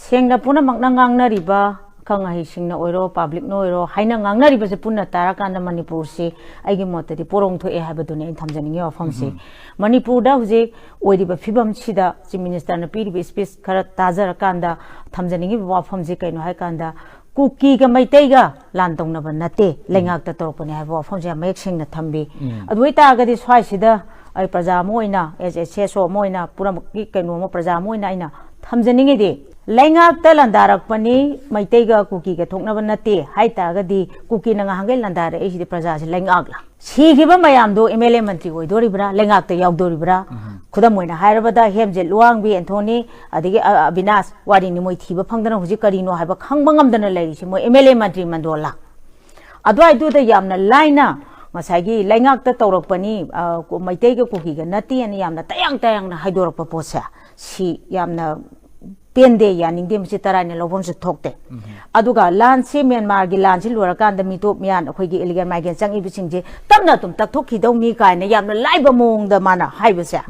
Sengna puna makna ngangna riba kang ahi singna oiro public no oiro haina ngangna riba se puna tarakanda Manipur se aigi mota di porong tho e habadune in thamjaningi wafam se Manipur da huje oiriba phibam chida chief minister na piriba speech khara tajarakanda thamjaningi wafam je kaino hai kanda kuki ga maitai ga lan tong na ban nate lengak ta torpone ha wafam je mayek singna thambi adui ta ga di swai sida ai praja moina as so moina pura ki kaino mo praja moina ina thamjaningi de Lengak ta landarak pani maitai ga kuki ga thokna ban nate hai ta ga di kuki na hangai landare e di praja se lengak la sigiba mayam do MLA mantri oi dori bra lengak ta yauk dori bra khudam moina hairabada hemje luang bi anthony adigi Avinash wari ni moi thiba phangdana huji karino haiba khangba ngamdana leiri se moi MLA mantri mandola adwai du da yamna laina masagi lengak ta tawrak pani maitai ga kuki ga nati ani yamna tayang na haidorak pa posa si yamna Pende yaning dim si tarani lobom se thokte aduga lan si Myanmar gi lan si lurakan da mitop mian akhoi gi illegal migrant chang ibising je tamna tum tak thokhi dau mi kai na yamna laiba mong da mana haibasa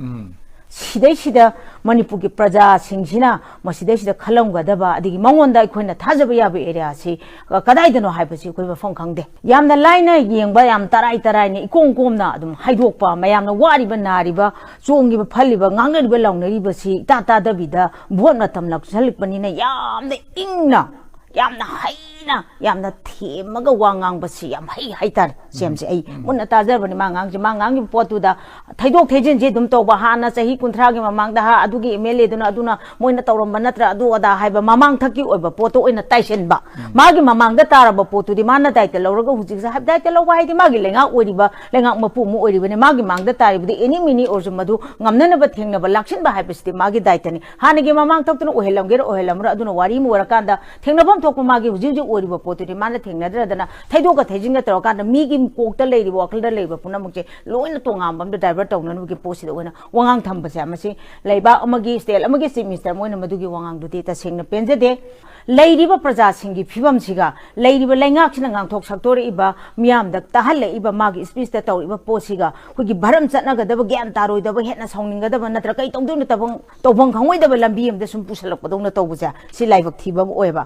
sidai sida Manipur gi praja singsina masidai sida khalam ga da ba adigi mangon da khoina thajaba ya be area si kadai dano haibasi khoi ba phong khangde yamna laina yengba yam tarai ni ikong komna adum haidokpa mayamna wari ba nari ba chongi ba phali ba ngangnari ba launari ba si ta da bida bot na tam lak salik pani na yamna ingna yamna haina yamna themaga wangang ba si yam hai tar sem se ai munna tajar bani mangang ji potu da thaidok thejin je dum to ba hana sahi kunthra gi mamang da ha adugi MLA aduna moina tawram banatra adu ada haiba mamang thaki oiba poto oina taisen ba magi mamang da taraba potu di mana daita lawraga hujik sa hab daita lawba haidi magi lenga oiriba lenga mapu mu oiriba ne magi mang da tari budi eni mini orju madu ngamna ba thengna ba laksin ba haibesti magi daita ni hanagi mamang thaktuno ohelam ger ohelamra aduna wari mu warakanda thengna bam thokpa magi hujik oiriba potu di mana thengna dana thaidoka thejinga tawkanda migi kokta leiri wakal da leiba puna mukje loina tongam bam da driver tawna nu gi posi da oina wangang thamba sa masi leiba amagi stel amagi chief minister moina madugi wangang du ta sengna penje de leiriba praja singi phibam siga leiriba lengak sina ngang thok saktori iba miam da tahalle iba magi speech ta taw iba posiga hugi bharam chatna ga da gyan taroi da hetna songninga da natra kai tongdu na tabang tobang khangoi da lambi am da sum pusalak padong na tawbuja si laibak thibam oeba